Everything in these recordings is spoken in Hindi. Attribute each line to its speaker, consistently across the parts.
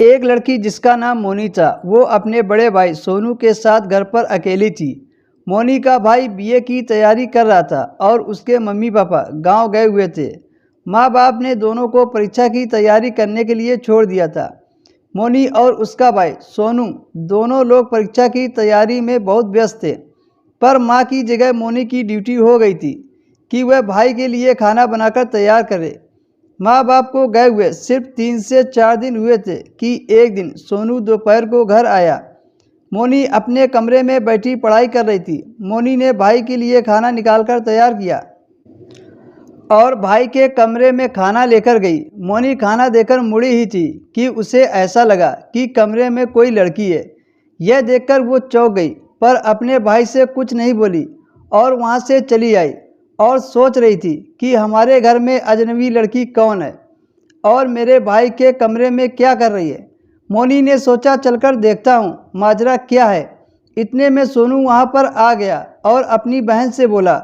Speaker 1: एक लड़की जिसका नाम मोनी था, वो अपने बड़े भाई सोनू के साथ घर पर अकेली थी। मोनी का भाई बीए की तैयारी कर रहा था और उसके मम्मी पापा गांव गए हुए थे। माँ बाप ने दोनों को परीक्षा की तैयारी करने के लिए छोड़ दिया था। मोनी और उसका भाई सोनू दोनों लोग परीक्षा की तैयारी में बहुत व्यस्त थे, पर माँ की जगह मोनी की ड्यूटी हो गई थी कि वह भाई के लिए खाना बनाकर तैयार करे। माँ बाप को गए हुए सिर्फ 3 से 4 दिन हुए थे कि एक दिन सोनू दोपहर को घर आया। मोनी अपने कमरे में बैठी पढ़ाई कर रही थी। मोनी ने भाई के लिए खाना निकालकर तैयार किया और भाई के कमरे में खाना लेकर गई। मोनी खाना देकर मुड़ी ही थी कि उसे ऐसा लगा कि कमरे में कोई लड़की है। यह देखकर वो चौंक गई, पर अपने भाई से कुछ नहीं बोली और वहाँ से चली आई और सोच रही थी कि हमारे घर में अजनबी लड़की कौन है और मेरे भाई के कमरे में क्या कर रही है। मोनी ने सोचा चलकर देखता हूँ माजरा क्या है। इतने में सोनू वहाँ पर आ गया और अपनी बहन से बोला,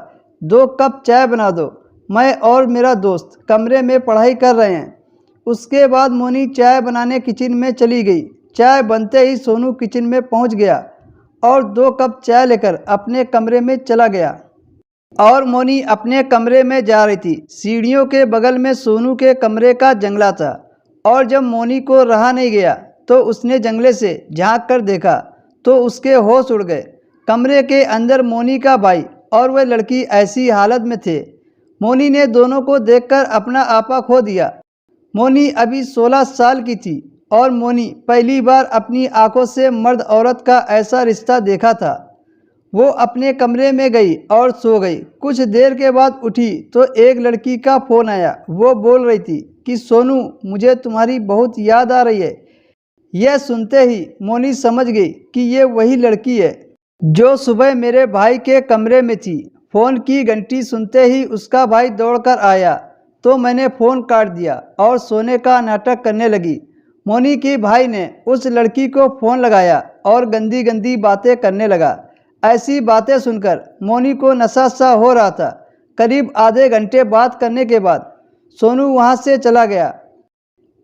Speaker 1: 2 कप चाय बना दो, मैं और मेरा दोस्त कमरे में पढ़ाई कर रहे हैं। उसके बाद मोनी चाय बनाने किचन में चली गई। चाय बनते ही सोनू किचन में पहुँच गया और 2 कप चाय लेकर अपने कमरे में चला गया और मोनी अपने कमरे में जा रही थी। सीढ़ियों के बगल में सोनू के कमरे का जंगला था और जब मोनी को रहा नहीं गया तो उसने जंगले से झांक कर देखा तो उसके होश उड़ गए। कमरे के अंदर मोनी का भाई और वह लड़की ऐसी हालत में थे। मोनी ने दोनों को देखकर अपना आपा खो दिया। मोनी अभी 16 साल की थी और मोनी पहली बार अपनी आंखों से मर्द औरत का ऐसा रिश्ता देखा था। वो अपने कमरे में गई और सो गई। कुछ देर के बाद उठी तो एक लड़की का फ़ोन आया। वो बोल रही थी कि सोनू, मुझे तुम्हारी बहुत याद आ रही है। यह सुनते ही मोनी समझ गई कि ये वही लड़की है जो सुबह मेरे भाई के कमरे में थी। फ़ोन की घंटी सुनते ही उसका भाई दौड़कर आया तो मैंने फ़ोन काट दिया और सोने का नाटक करने लगी। मोनी के भाई ने उस लड़की को फ़ोन लगाया और गंदी गंदी बातें करने लगा। ऐसी बातें सुनकर मोनी को नशा सा हो रहा था। करीब आधे घंटे बात करने के बाद सोनू वहाँ से चला गया।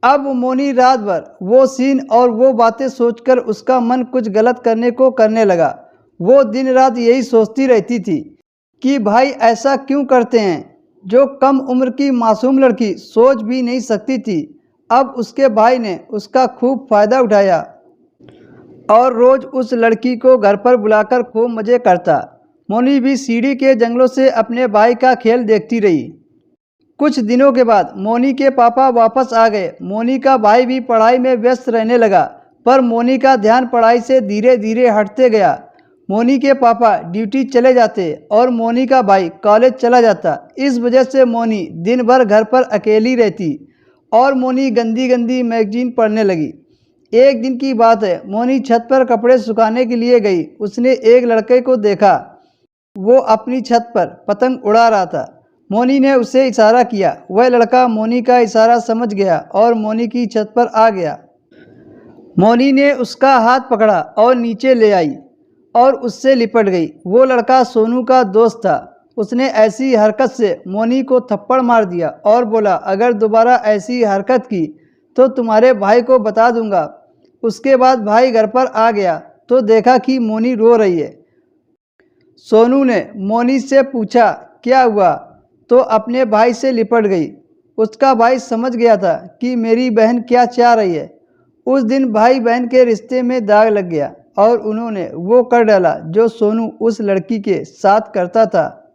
Speaker 1: अब मोनी रात भर वो सीन और वो बातें सोचकर उसका मन कुछ गलत करने को करने लगा। वो दिन रात यही सोचती रहती थी कि भाई ऐसा क्यों करते हैं। जो कम उम्र की मासूम लड़की सोच भी नहीं सकती थी, अब उसके भाई ने उसका खूब फ़ायदा उठाया और रोज़ उस लड़की को घर पर बुलाकर खूब मज़े करता। मोनी भी सीढ़ी के जंगलों से अपने भाई का खेल देखती रही। कुछ दिनों के बाद मोनी के पापा वापस आ गए। मोनी का भाई भी पढ़ाई में व्यस्त रहने लगा, पर मोनी का ध्यान पढ़ाई से धीरे धीरे हटते गया। मोनी के पापा ड्यूटी चले जाते और मोनी का भाई कॉलेज चला जाता। इस वजह से मोनी दिन भर घर पर अकेली रहती और मोनी गंदी गंदी मैगजीन पढ़ने लगी। एक दिन की बात है, मोनी छत पर कपड़े सुखाने के लिए गई। उसने एक लड़के को देखा। वो अपनी छत पर पतंग उड़ा रहा था। मोनी ने उसे इशारा किया। वह लड़का मोनी का इशारा समझ गया और मोनी की छत पर आ गया। मोनी ने उसका हाथ पकड़ा और नीचे ले आई और उससे लिपट गई। वो लड़का सोनू का दोस्त था। उसने ऐसी हरकत से मोनी को थप्पड़ मार दिया और बोला, अगर दोबारा ऐसी हरकत की तो तुम्हारे भाई को बता दूंगा। उसके बाद भाई घर पर आ गया तो देखा कि मोनी रो रही है। सोनू ने मोनी से पूछा क्या हुआ, तो अपने भाई से लिपट गई। उसका भाई समझ गया था कि मेरी बहन क्या चाह रही है। उस दिन भाई बहन के रिश्ते में दाग लग गया और उन्होंने वो कर डाला जो सोनू उस लड़की के साथ करता था।